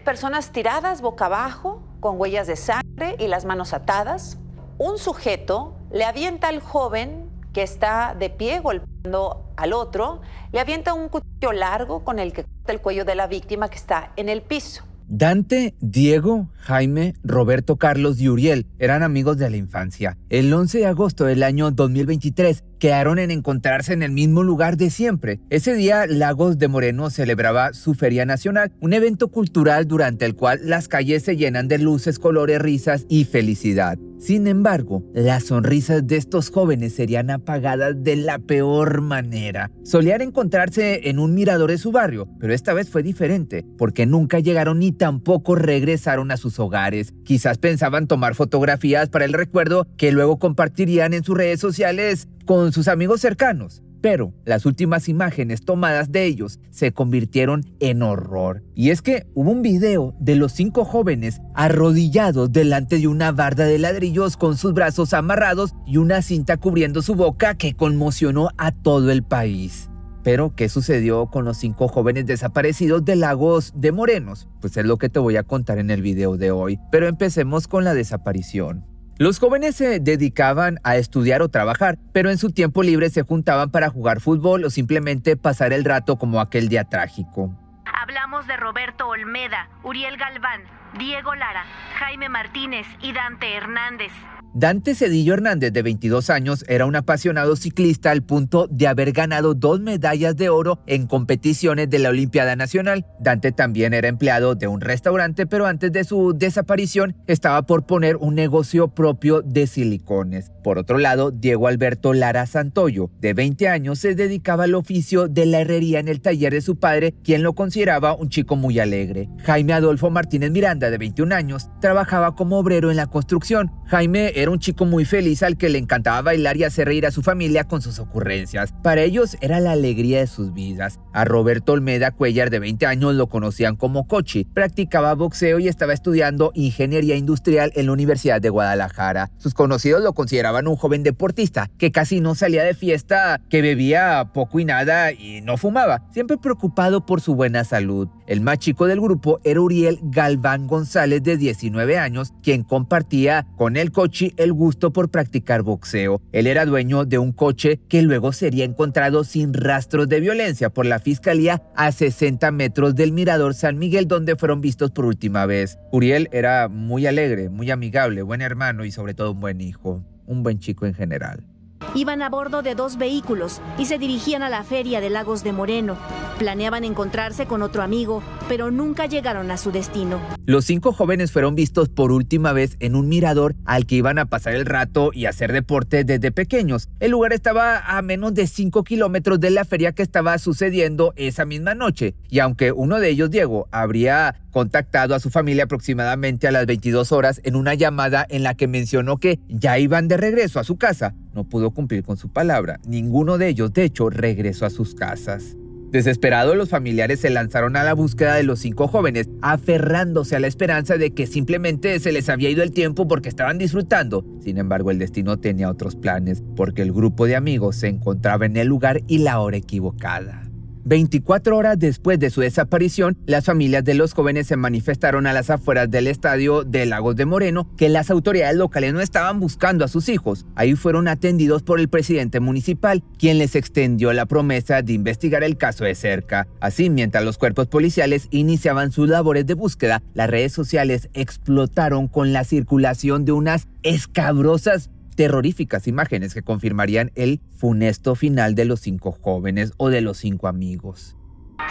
personas tiradas boca abajo, con huellas de sangre y las manos atadas. Un sujeto le avienta al joven que está de pie golpeando al otro, le avienta un cuchillo largo con el que corta el cuello de la víctima que está en el piso. Dante, Diego, Jaime, Roberto Carlos y Uriel eran amigos de la infancia. El 11 de agosto del año 2023 quedaron en encontrarse en el mismo lugar de siempre. Ese día, Lagos de Moreno celebraba su Feria Nacional, un evento cultural durante el cual las calles se llenan de luces, colores, risas y felicidad. Sin embargo, las sonrisas de estos jóvenes serían apagadas de la peor manera. Solían encontrarse en un mirador de su barrio, pero esta vez fue diferente, porque nunca llegaron ni tampoco regresaron a sus hogares. Quizás pensaban tomar fotografías para el recuerdo que luego compartirían en sus redes sociales con sus amigos cercanos. Pero las últimas imágenes tomadas de ellos se convirtieron en horror. Y es que hubo un video de los 5 jóvenes arrodillados delante de una barda de ladrillos con sus brazos amarrados y una cinta cubriendo su boca que conmocionó a todo el país. Pero, ¿qué sucedió con los 5 jóvenes desaparecidos de Lagos de Moreno? Pues es lo que te voy a contar en el video de hoy. Pero empecemos con la desaparición. Los jóvenes se dedicaban a estudiar o trabajar, pero en su tiempo libre se juntaban para jugar fútbol o simplemente pasar el rato como aquel día trágico. Hablamos de Roberto Olmeda, Uriel Galván, Diego Lara, Jaime Martínez y Dante Hernández. Dante Cedillo Hernández, de 22 años, era un apasionado ciclista al punto de haber ganado 2 medallas de oro en competiciones de la Olimpiada Nacional. Dante también era empleado de un restaurante, pero antes de su desaparición estaba por poner un negocio propio de silicones. Por otro lado, Diego Alberto Lara Santoyo, de 20 años, se dedicaba al oficio de la herrería en el taller de su padre, quien lo consideraba un chico muy alegre. Jaime Adolfo Martínez Miranda, de 21 años, trabajaba como obrero en la construcción. Jaime era un chico muy feliz al que le encantaba bailar y hacer reír a su familia con sus ocurrencias. Para ellos era la alegría de sus vidas. A Roberto Olmeda Cuellar, de 20 años, lo conocían como Cochi. Practicaba boxeo y estaba estudiando ingeniería industrial en la Universidad de Guadalajara. Sus conocidos lo consideraban un joven deportista que casi no salía de fiesta, que bebía poco y nada y no fumaba, siempre preocupado por su buena salud. El más chico del grupo era Uriel Galván González, de 19 años, quien compartía con el Cochi el gusto por practicar boxeo. Él era dueño de un coche que luego sería encontrado sin rastros de violencia por la fiscalía a 60 metros del Mirador San Miguel, donde fueron vistos por última vez. Uriel era muy alegre, muy amigable, buen hermano y sobre todo un buen hijo, un buen chico en general. Iban a bordo de 2 vehículos y se dirigían a la feria de Lagos de Moreno. Planeaban encontrarse con otro amigo, pero nunca llegaron a su destino. Los 5 jóvenes fueron vistos por última vez en un mirador al que iban a pasar el rato y hacer deporte desde pequeños. El lugar estaba a menos de 5 kilómetros de la feria que estaba sucediendo esa misma noche. Y aunque uno de ellos, Diego, habría contactado a su familia aproximadamente a las 22 horas en una llamada en la que mencionó que ya iban de regreso a su casa, no pudo cumplir con su palabra. Ninguno de ellos, de hecho, regresó a sus casas. Desesperados, los familiares se lanzaron a la búsqueda de los 5 jóvenes, aferrándose a la esperanza de que simplemente se les había ido el tiempo porque estaban disfrutando. Sin embargo, el destino tenía otros planes, porque el grupo de amigos se encontraba en el lugar y la hora equivocada. 24 horas después de su desaparición, las familias de los jóvenes se manifestaron a las afueras del estadio de Lagos de Moreno que las autoridades locales no estaban buscando a sus hijos. Ahí fueron atendidos por el presidente municipal, quien les extendió la promesa de investigar el caso de cerca. Así, mientras los cuerpos policiales iniciaban sus labores de búsqueda, las redes sociales explotaron con la circulación de unas escabrosas, terroríficas imágenes que confirmarían el funesto final de los 5 jóvenes o de los 5 amigos.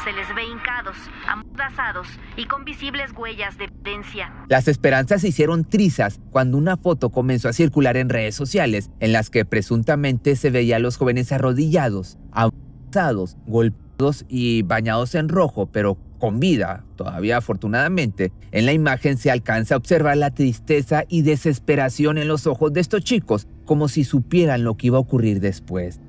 Se les ve hincados, amordazados y con visibles huellas de violencia. Las esperanzas se hicieron trizas cuando una foto comenzó a circular en redes sociales en las que presuntamente se veía a los jóvenes arrodillados, abrazados, golpeados y bañados en rojo, pero con vida, todavía afortunadamente. En la imagen se alcanza a observar la tristeza y desesperación en los ojos de estos chicos, como si supieran lo que iba a ocurrir después.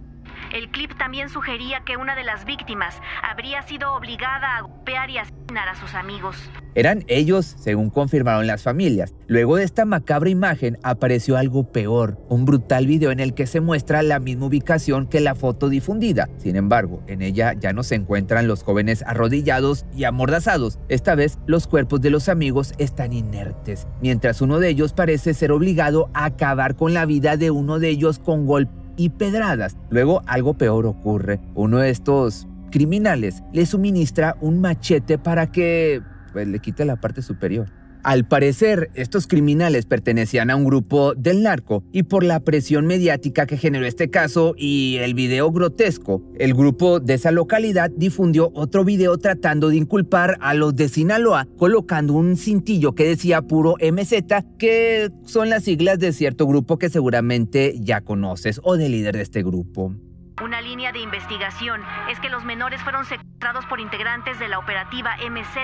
El clip también también sugería que una de las víctimas habría sido obligada a golpear y asesinar a sus amigos. Eran ellos, según confirmaron las familias. Luego de esta macabra imagen apareció algo peor, un brutal video en el que se muestra la misma ubicación que la foto difundida. Sin embargo, en ella ya no se encuentran los jóvenes arrodillados y amordazados. Esta vez los cuerpos de los amigos están inertes, mientras uno de ellos parece ser obligado a acabar con la vida de uno de ellos con golpes y pedradas. Luego algo peor ocurre. Uno de estos criminales le suministra un machete para que le quite la parte superior. Al parecer, estos criminales pertenecían a un grupo del narco y por la presión mediática que generó este caso y el video grotesco, el grupo de esa localidad difundió otro video tratando de inculpar a los de Sinaloa, colocando un cintillo que decía puro MZ, que son las siglas de cierto grupo que seguramente ya conoces o del líder de este grupo. Una línea de investigación es que los menores fueron secuestrados por integrantes de la operativa MZ,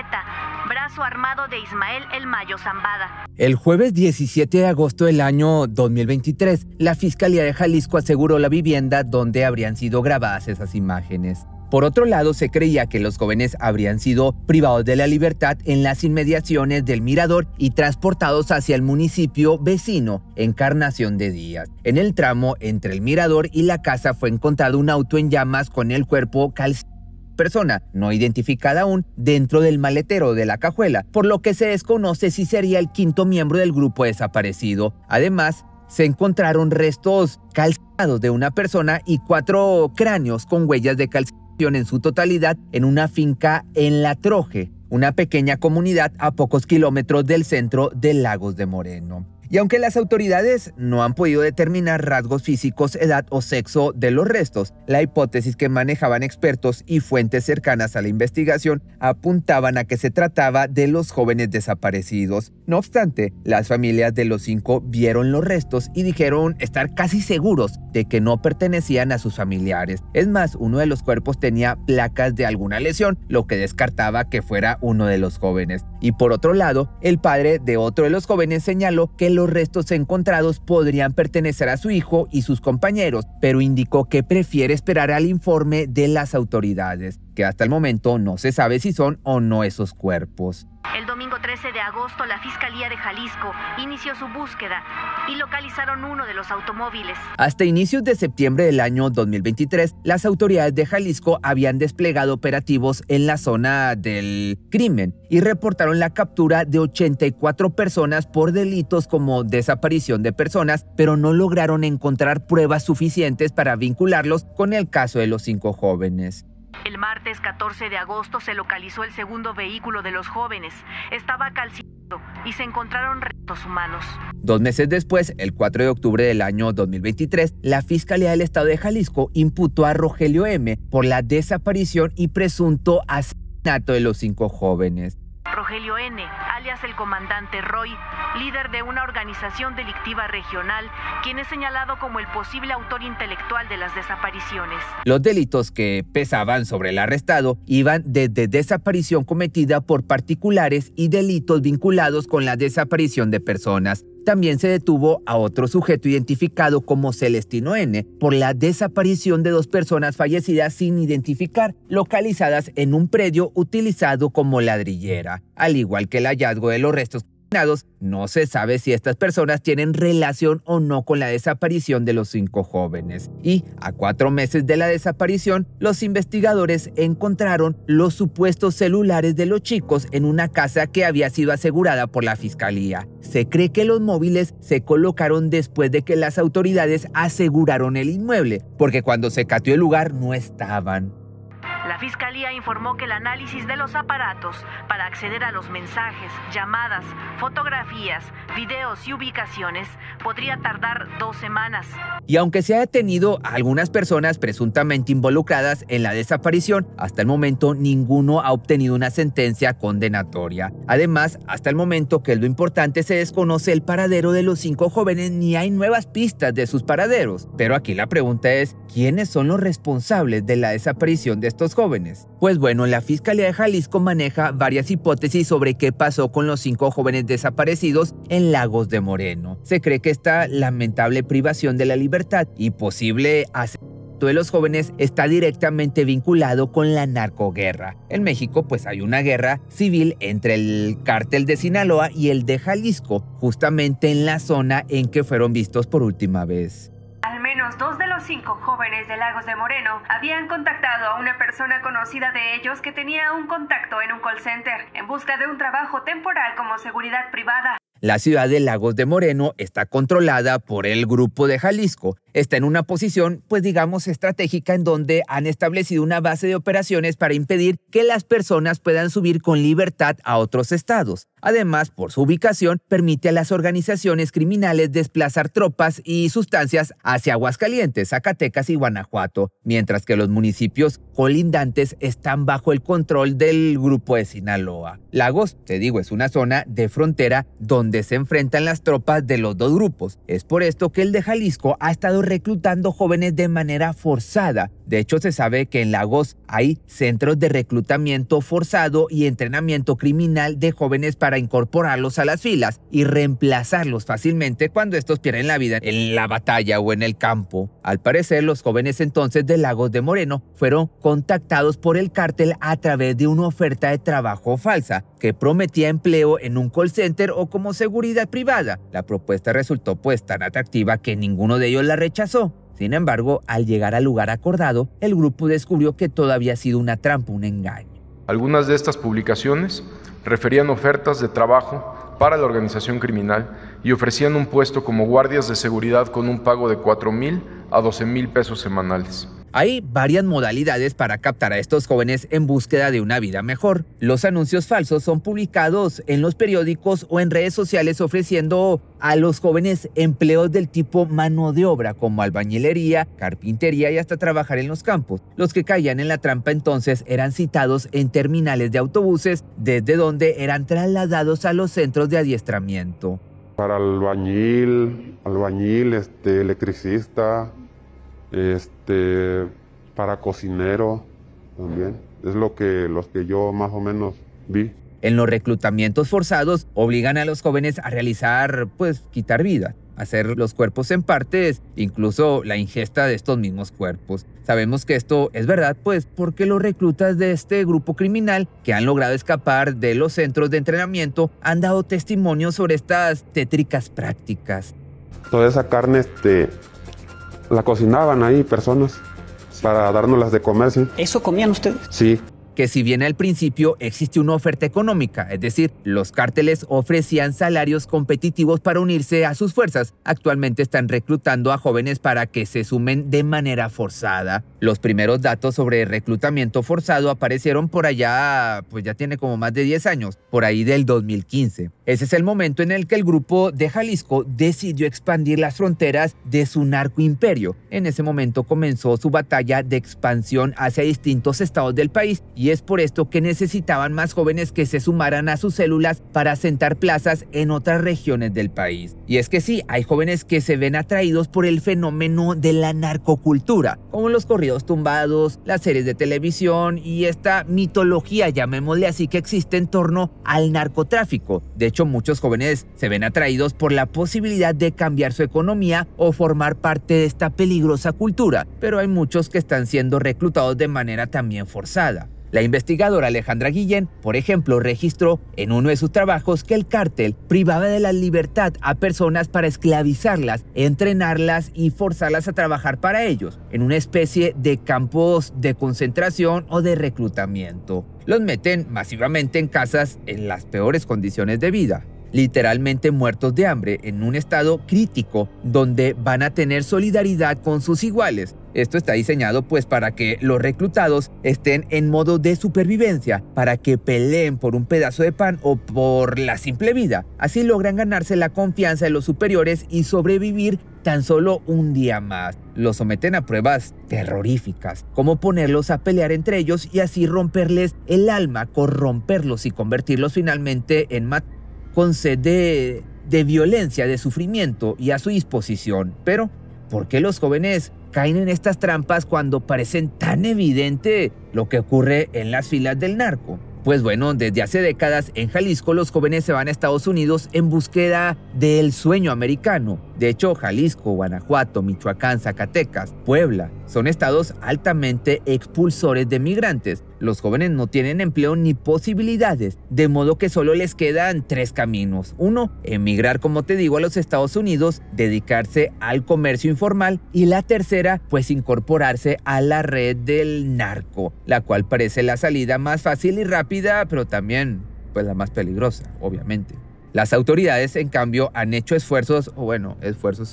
brazo armado de Ismael El Mayo Zambada. El jueves 17 de agosto del año 2023, la Fiscalía de Jalisco aseguró la vivienda donde habrían sido grabadas esas imágenes. Por otro lado, se creía que los jóvenes habrían sido privados de la libertad en las inmediaciones del Mirador y transportados hacia el municipio vecino, Encarnación de Díaz. En el tramo entre el Mirador y la casa fue encontrado un auto en llamas con el cuerpo calcinado de persona, no identificada aún, dentro del maletero de la cajuela, por lo que se desconoce si sería el quinto miembro del grupo desaparecido. Además, se encontraron restos calcinados de una persona y 4 cráneos con huellas de calcinación en su totalidad en una finca en La Troje, una pequeña comunidad a pocos kilómetros del centro de Lagos de Moreno. Y aunque las autoridades no han podido determinar rasgos físicos, edad o sexo de los restos, la hipótesis que manejaban expertos y fuentes cercanas a la investigación apuntaban a que se trataba de los jóvenes desaparecidos. No obstante, las familias de los 5 vieron los restos y dijeron estar casi seguros de que no pertenecían a sus familiares. Es más, uno de los cuerpos tenía placas de alguna lesión, lo que descartaba que fuera uno de los jóvenes. Y por otro lado, el padre de otro de los jóvenes señaló que los restos encontrados podrían pertenecer a su hijo y sus compañeros, pero indicó que prefiere esperar al informe de las autoridades, que hasta el momento no se sabe si son o no esos cuerpos. El domingo 13 de agosto, la Fiscalía de Jalisco inició su búsqueda y localizaron uno de los automóviles. Hasta inicios de septiembre del año 2023, las autoridades de Jalisco habían desplegado operativos en la zona del crimen y reportaron la captura de 84 personas por delitos como desaparición de personas, pero no lograron encontrar pruebas suficientes para vincularlos con el caso de los 5 jóvenes. El martes 14 de agosto se localizó el segundo vehículo de los jóvenes. Estaba calcinado y se encontraron restos humanos. 2 meses después, el 4 de octubre del año 2023, la Fiscalía del Estado de Jalisco imputó a Rogelio M. por la desaparición y presunto asesinato de los 5 jóvenes. Rogelio N., alias el comandante Roy, líder de una organización delictiva regional, quien es señalado como el posible autor intelectual de las desapariciones. Los delitos que pesaban sobre el arrestado iban desde desaparición cometida por particulares y delitos vinculados con la desaparición de personas. También se detuvo a otro sujeto identificado como Celestino N. por la desaparición de 2 personas fallecidas sin identificar, localizadas en un predio utilizado como ladrillera. Al igual que el hallazgo de los restos calcinados, no se sabe si estas personas tienen relación o no con la desaparición de los 5 jóvenes. Y a 4 meses de la desaparición, los investigadores encontraron los supuestos celulares de los chicos en una casa que había sido asegurada por la Fiscalía. Se cree que los móviles se colocaron después de que las autoridades aseguraron el inmueble, porque cuando se cateó el lugar no estaban. La Fiscalía informó que el análisis de los aparatos para acceder a los mensajes, llamadas, fotografías, videos y ubicaciones podría tardar 2 semanas. Y aunque se ha detenido a algunas personas presuntamente involucradas en la desaparición, hasta el momento ninguno ha obtenido una sentencia condenatoria. Además, hasta el momento, que es lo importante, se desconoce el paradero de los 5 jóvenes ni hay nuevas pistas de sus paraderos. Pero aquí la pregunta es, ¿quiénes son los responsables de la desaparición de estos jóvenes? Pues bueno, la Fiscalía de Jalisco maneja varias hipótesis sobre qué pasó con los 5 jóvenes desaparecidos en Lagos de Moreno. Se cree que esta lamentable privación de la libertad y posible asesinato de los jóvenes está directamente vinculado con la narcoguerra. En México, pues hay una guerra civil entre el cártel de Sinaloa y el de Jalisco, justamente en la zona en que fueron vistos por última vez. Al menos 2 de los 5 jóvenes de Lagos de Moreno habían contactado a una persona conocida de ellos que tenía un contacto en un call center en busca de un trabajo temporal como seguridad privada. La ciudad de Lagos de Moreno está controlada por el Grupo de Jalisco. Está en una posición, pues digamos, estratégica en donde han establecido una base de operaciones para impedir que las personas puedan subir con libertad a otros estados. Además, por su ubicación, permite a las organizaciones criminales desplazar tropas y sustancias hacia Aguascalientes, Zacatecas y Guanajuato, mientras que los municipios colindantes están bajo el control del Grupo de Sinaloa. Lagos, te digo, es una zona de frontera donde se enfrentan las tropas de los dos grupos. Es por esto que el de Jalisco ha estado reclutando jóvenes de manera forzada. De hecho, se sabe que en Lagos hay centros de reclutamiento forzado y entrenamiento criminal de jóvenes para incorporarlos a las filas y reemplazarlos fácilmente cuando estos pierden la vida en la batalla o en el campo. Al parecer, los jóvenes entonces de Lagos de Moreno fueron contactados por el cártel a través de una oferta de trabajo falsa que prometía empleo en un call center o como seguridad privada. La propuesta resultó pues tan atractiva que ninguno de ellos la rechazó. Sin embargo, al llegar al lugar acordado, el grupo descubrió que todo había sido una trampa, un engaño. Algunas de estas publicaciones referían ofertas de trabajo para la organización criminal y ofrecían un puesto como guardias de seguridad con un pago de 4,000 a 12,000 pesos semanales. Hay varias modalidades para captar a estos jóvenes en búsqueda de una vida mejor. Los anuncios falsos son publicados en los periódicos o en redes sociales ofreciendo a los jóvenes empleos del tipo mano de obra como albañilería, carpintería y hasta trabajar en los campos. Los que caían en la trampa entonces eran citados en terminales de autobuses desde donde eran trasladados a los centros de adiestramiento. Para albañil, electricista, para cocinero también. Es los que yo más o menos vi. En los reclutamientos forzados obligan a los jóvenes a realizar, quitar vida, hacer los cuerpos en partes, incluso la ingesta de estos mismos cuerpos. Sabemos que esto es verdad, porque los reclutas de este grupo criminal que han logrado escapar de los centros de entrenamiento han dado testimonio sobre estas tétricas prácticas. Toda esa carne, la cocinaban ahí personas para dárnoslas de comer, ¿sí? ¿Eso comían ustedes? Sí. Que si bien al principio existe una oferta económica, es decir, los cárteles ofrecían salarios competitivos para unirse a sus fuerzas, actualmente están reclutando a jóvenes para que se sumen de manera forzada. Los primeros datos sobre reclutamiento forzado aparecieron por allá, ya tiene como más de 10 años, por ahí del 2015. Ese es el momento en el que el grupo de Jalisco decidió expandir las fronteras de su narcoimperio. En ese momento comenzó su batalla de expansión hacia distintos estados del país y es por esto que necesitaban más jóvenes que se sumaran a sus células para asentar plazas en otras regiones del país. Y es que sí, hay jóvenes que se ven atraídos por el fenómeno de la narcocultura, como los corridos tumbados, las series de televisión y esta mitología, llamémosle así, que existe en torno al narcotráfico. De hecho, muchos jóvenes se ven atraídos por la posibilidad de cambiar su economía o formar parte de esta peligrosa cultura, pero hay muchos que están siendo reclutados de manera también forzada. La investigadora Alejandra Guillén, por ejemplo, registró en uno de sus trabajos que el cártel privaba de la libertad a personas para esclavizarlas, entrenarlas y forzarlas a trabajar para ellos, en una especie de campos de concentración o de reclutamiento. Los meten masivamente en casas en las peores condiciones de vida, literalmente muertos de hambre, en un estado crítico donde van a tener solidaridad con sus iguales. Esto está diseñado para que los reclutados estén en modo de supervivencia, para que peleen por un pedazo de pan o por la simple vida. Así logran ganarse la confianza de los superiores y sobrevivir tan solo un día más. Los someten a pruebas terroríficas, como ponerlos a pelear entre ellos y así romperles el alma, corromperlos y convertirlos finalmente en con sed de violencia, de sufrimiento y a su disposición. Pero, ¿por qué los jóvenes caen en estas trampas cuando parecen tan evidente lo que ocurre en las filas del narco? Pues bueno, desde hace décadas en Jalisco los jóvenes se van a Estados Unidos en búsqueda del sueño americano, De hecho, Jalisco, Guanajuato, Michoacán, Zacatecas, Puebla son estados altamente expulsores de migrantes. Los jóvenes no tienen empleo ni posibilidades, de modo que solo les quedan 3 caminos. 1, emigrar, como te digo, a los Estados Unidos, dedicarse al comercio informal, y la tercera, pues incorporarse a la red del narco, la cual parece la salida más fácil y rápida, pero también pues la más peligrosa, obviamente. Las autoridades, en cambio, han hecho esfuerzos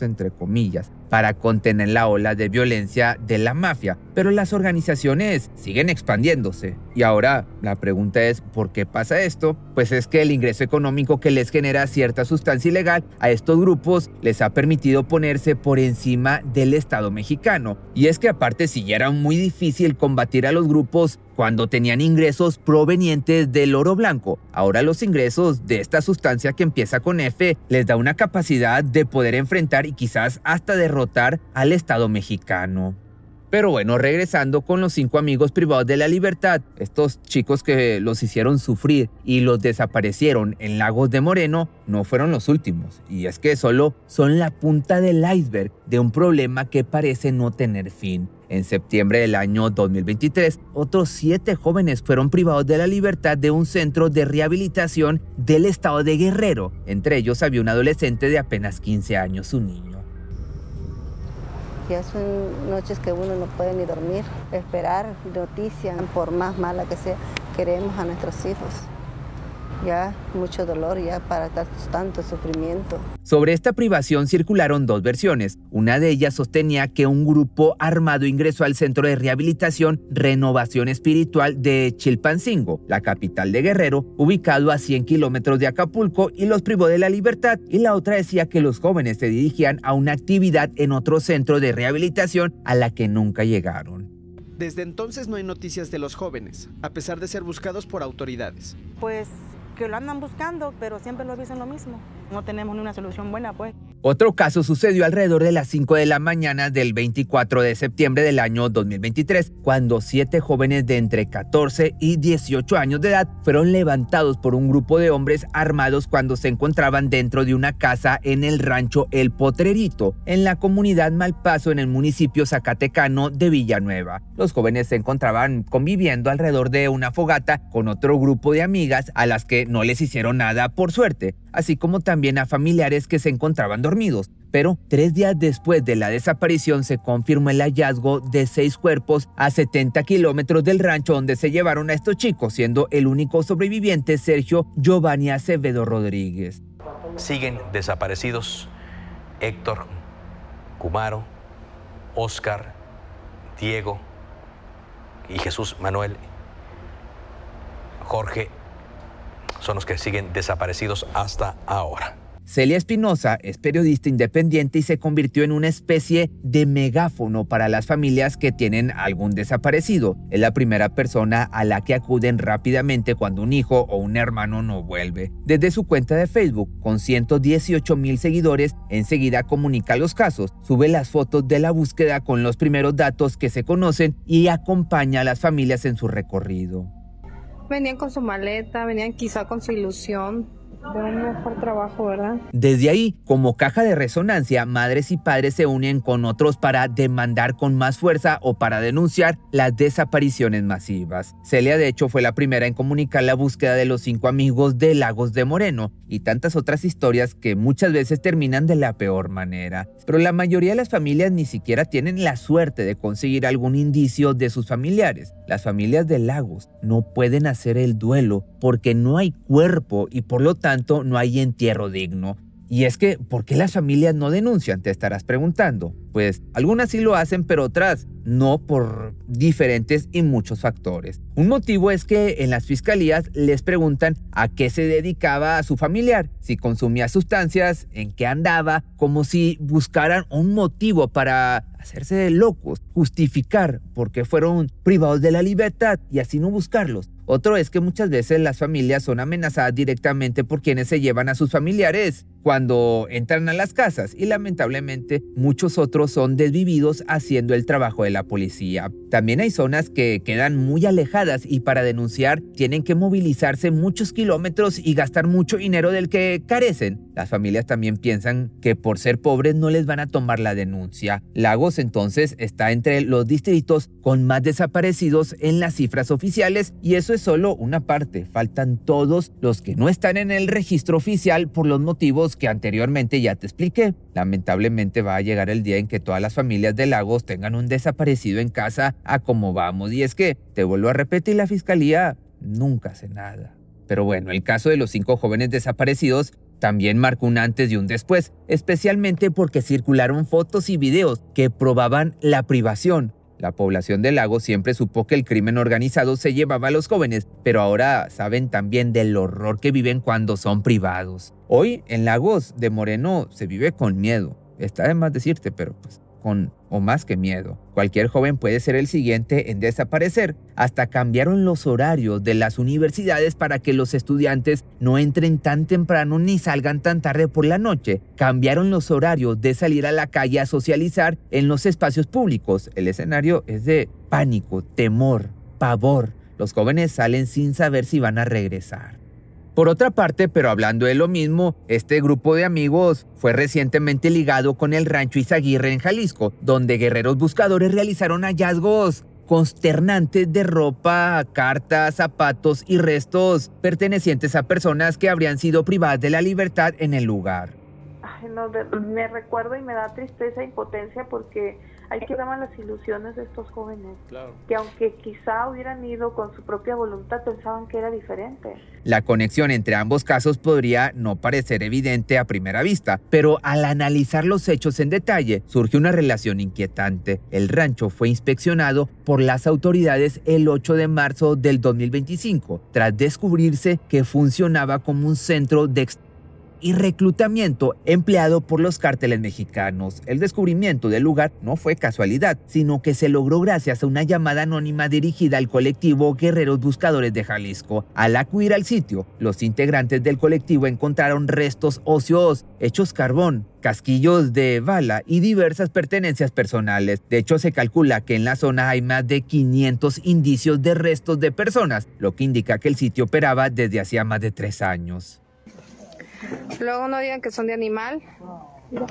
entre comillas, para contener la ola de violencia de la mafia, pero las organizaciones siguen expandiéndose. Y ahora la pregunta es, ¿por qué pasa esto? Pues es que el ingreso económico que les genera cierta sustancia ilegal a estos grupos les ha permitido ponerse por encima del Estado mexicano. Y es que aparte, si ya era muy difícil combatir a los grupos cuando tenían ingresos provenientes del oro blanco, ahora los ingresos de esta sustancia que empieza con F les da una capacidad de poder enfrentar y quizás hasta derrotar al Estado mexicano. Pero bueno, regresando con los 5 amigos privados de la libertad, estos chicos que los hicieron sufrir y los desaparecieron en Lagos de Moreno no fueron los últimos. Y es que solo son la punta del iceberg de un problema que parece no tener fin. En septiembre del año 2023, otros 7 jóvenes fueron privados de la libertad de un centro de rehabilitación del estado de Guerrero. Entre ellos había un adolescente de apenas 15 años, un niño. Ya son noches que uno no puede ni dormir, esperar noticias, por más mala que sea, queremos a nuestros hijos. Ya mucho dolor, ya para tanto sufrimiento. Sobre esta privación circularon 2 versiones. Una de ellas sostenía que un grupo armado ingresó al centro de rehabilitación Renovación Espiritual de Chilpancingo, la capital de Guerrero, ubicado a 100 kilómetros de Acapulco, y los privó de la libertad. Y la otra decía que los jóvenes se dirigían a una actividad en otro centro de rehabilitación a la que nunca llegaron. Desde entonces no hay noticias de los jóvenes, a pesar de ser buscados por autoridades. Pues que lo andan buscando, pero siempre lo dicen lo mismo. No tenemos ni una solución buena, pues. Otro caso sucedió alrededor de las 5 de la mañana del 24 de septiembre del año 2023, cuando 7 jóvenes de entre 14 y 18 años de edad fueron levantados por un grupo de hombres armados cuando se encontraban dentro de una casa en el rancho El Potrerito, en la comunidad Malpaso, en el municipio zacatecano de Villanueva. Los jóvenes se encontraban conviviendo alrededor de una fogata con otro grupo de amigas a las que no les hicieron nada, por suerte, así como también a familiares que se encontraban dormidos. Pero 3 días después de la desaparición se confirmó el hallazgo de 6 cuerpos a 70 kilómetros del rancho donde se llevaron a estos chicos, siendo el único sobreviviente Sergio Giovanni Acevedo Rodríguez. Siguen desaparecidos Héctor, Kumaro, Oscar, Diego y Jesús Manuel. Jorge son los que siguen desaparecidos hasta ahora. Celia Espinosa es periodista independiente y se convirtió en una especie de megáfono para las familias que tienen algún desaparecido. Es la primera persona a la que acuden rápidamente cuando un hijo o un hermano no vuelve. Desde su cuenta de Facebook, con 118,000 seguidores, enseguida comunica los casos, sube las fotos de la búsqueda con los primeros datos que se conocen y acompaña a las familias en su recorrido. Venían con su maleta, venían quizá con su ilusión de un mejor trabajo, ¿verdad? Desde ahí, como caja de resonancia, madres y padres se unen con otros para demandar con más fuerza o para denunciar las desapariciones masivas. Celia, de hecho, fue la primera en comunicar la búsqueda de los 5 amigos de Lagos de Moreno y tantas otras historias que muchas veces terminan de la peor manera. Pero la mayoría de las familias ni siquiera tienen la suerte de conseguir algún indicio de sus familiares. Las familias de Lagos no pueden hacer el duelo porque no hay cuerpo y por lo tanto no hay entierro digno. Y es que, ¿por qué las familias no denuncian? Te estarás preguntando. Pues algunas sí lo hacen, pero otras no, por diferentes y muchos factores. Un motivo es que en las fiscalías les preguntan a qué se dedicaba a su familiar, si consumía sustancias, en qué andaba, como si buscaran un motivo para hacerse de locos, justificar por qué fueron privados de la libertad y así no buscarlos. Otro es que muchas veces las familias son amenazadas directamente por quienes se llevan a sus familiares cuando entran a las casas y lamentablemente muchos otros son desvividos haciendo el trabajo de la policía. También hay zonas que quedan muy alejadas y para denunciar tienen que movilizarse muchos kilómetros y gastar mucho dinero del que carecen. Las familias también piensan que por ser pobres no les van a tomar la denuncia. Lagos entonces está entre los distritos con más desaparecidos en las cifras oficiales y eso es solo una parte. Faltan todos los que no están en el registro oficial por los motivos que anteriormente ya te expliqué. Lamentablemente va a llegar el día en que todas las familias de Lagos tengan un desaparecido en casa a como vamos. Y es que, te vuelvo a repetir, la fiscalía nunca hace nada. Pero bueno, el caso de los 5 jóvenes desaparecidos también marcó un antes y un después, especialmente porque circularon fotos y videos que probaban la privación. La población de Lagos siempre supo que el crimen organizado se llevaba a los jóvenes, pero ahora saben también del horror que viven cuando son privados. Hoy en Lagos de Moreno se vive con miedo. Está de más decirte, pero pues con o más que miedo. Cualquier joven puede ser el siguiente en desaparecer. Hasta cambiaron los horarios de las universidades para que los estudiantes no entren tan temprano ni salgan tan tarde por la noche. Cambiaron los horarios de salir a la calle a socializar en los espacios públicos. El escenario es de pánico, temor, pavor. Los jóvenes salen sin saber si van a regresar. Por otra parte, pero hablando de lo mismo, este grupo de amigos fue recientemente ligado con el rancho Izaguirre en Jalisco, donde guerreros buscadores realizaron hallazgos consternantes de ropa, cartas, zapatos y restos pertenecientes a personas que habrían sido privadas de la libertad en el lugar. Ay, no, me recuerdo y me da tristeza e impotencia porque hay que dar las ilusiones de estos jóvenes, claro, que aunque quizá hubieran ido con su propia voluntad, pensaban que era diferente. La conexión entre ambos casos podría no parecer evidente a primera vista, pero al analizar los hechos en detalle, surge una relación inquietante. El rancho fue inspeccionado por las autoridades el 8 de marzo del 2025, tras descubrirse que funcionaba como un centro de y reclutamiento empleado por los cárteles mexicanos. El descubrimiento del lugar no fue casualidad, sino que se logró gracias a una llamada anónima dirigida al colectivo Guerreros Buscadores de Jalisco. Al acudir al sitio, los integrantes del colectivo encontraron restos óseos hechos carbón, casquillos de bala y diversas pertenencias personales. De hecho, se calcula que en la zona hay más de 500 indicios de restos de personas, lo que indica que el sitio operaba desde hacía más de 3 años. Luego no digan que son de animal.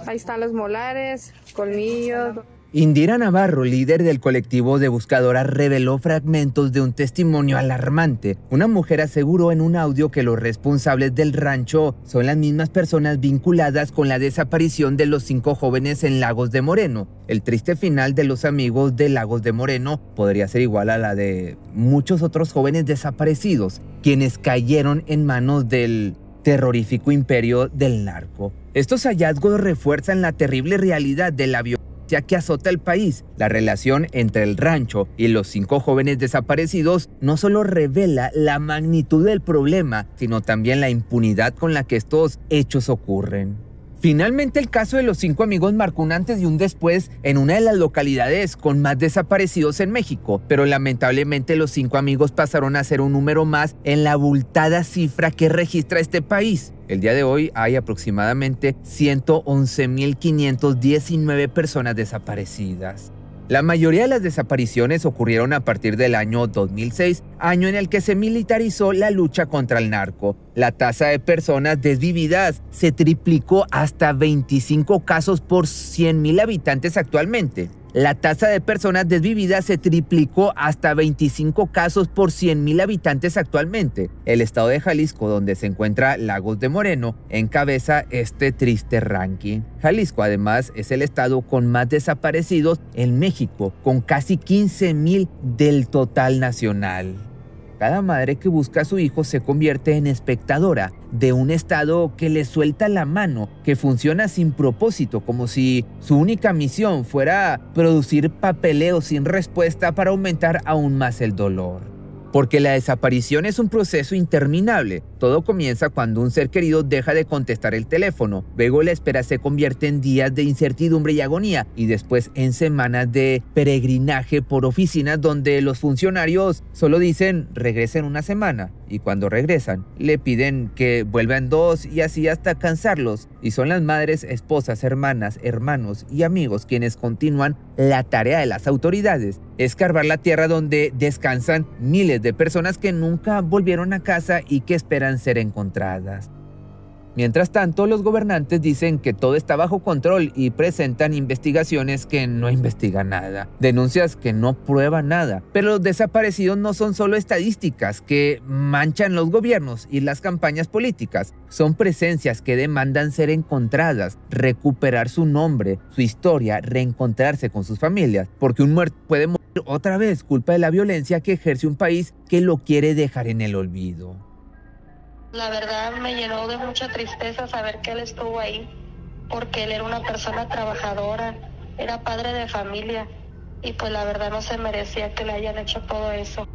Ahí están los molares, colmillos. Indira Navarro, líder del colectivo de buscadoras, reveló fragmentos de un testimonio alarmante. Una mujer aseguró en un audio que los responsables del rancho son las mismas personas vinculadas con la desaparición de los 5 jóvenes en Lagos de Moreno. El triste final de los amigos de Lagos de Moreno podría ser igual a la de muchos otros jóvenes desaparecidos, quienes cayeron en manos del terrorífico imperio del narco. Estos hallazgos refuerzan la terrible realidad de la violencia que azota el país. La relación entre el rancho y los 5 jóvenes desaparecidos no solo revela la magnitud del problema, sino también la impunidad con la que estos hechos ocurren. Finalmente, el caso de los 5 amigos marcó un antes y un después en una de las localidades con más desaparecidos en México, pero lamentablemente los 5 amigos pasaron a ser un número más en la abultada cifra que registra este país. El día de hoy hay aproximadamente 111.519 personas desaparecidas. La mayoría de las desapariciones ocurrieron a partir del año 2006, año en el que se militarizó la lucha contra el narco. La tasa de personas desvividas se triplicó hasta 25 casos por 100.000 habitantes actualmente. La tasa de personas desvividas se triplicó hasta 25 casos por 100.000 habitantes actualmente. El estado de Jalisco, donde se encuentra Lagos de Moreno, encabeza este triste ranking. Jalisco, además, es el estado con más desaparecidos en México, con casi 15.000 del total nacional. Cada madre que busca a su hijo se convierte en espectadora de un estado que le suelta la mano, que funciona sin propósito, como si su única misión fuera producir papeleo sin respuesta para aumentar aún más el dolor. Porque la desaparición es un proceso interminable. Todo comienza cuando un ser querido deja de contestar el teléfono. Luego la espera se convierte en días de incertidumbre y agonía y después en semanas de peregrinaje por oficinas donde los funcionarios solo dicen regresen una semana y cuando regresan le piden que vuelvan 2 y así hasta cansarlos. Y son las madres, esposas, hermanas, hermanos y amigos quienes continúan la tarea de las autoridades, escarbar la tierra donde descansan miles de personas que nunca volvieron a casa y que esperan ser encontradas. Mientras tanto, los gobernantes dicen que todo está bajo control y presentan investigaciones que no investigan nada, denuncias que no prueban nada. Pero los desaparecidos no son solo estadísticas que manchan los gobiernos y las campañas políticas, son presencias que demandan ser encontradas, recuperar su nombre, su historia, reencontrarse con sus familias, porque un muerto puede morir otra vez culpa de la violencia que ejerce un país que lo quiere dejar en el olvido. La verdad me llenó de mucha tristeza saber que él estuvo ahí, porque él era una persona trabajadora, era padre de familia y pues la verdad no se merecía que le hayan hecho todo eso.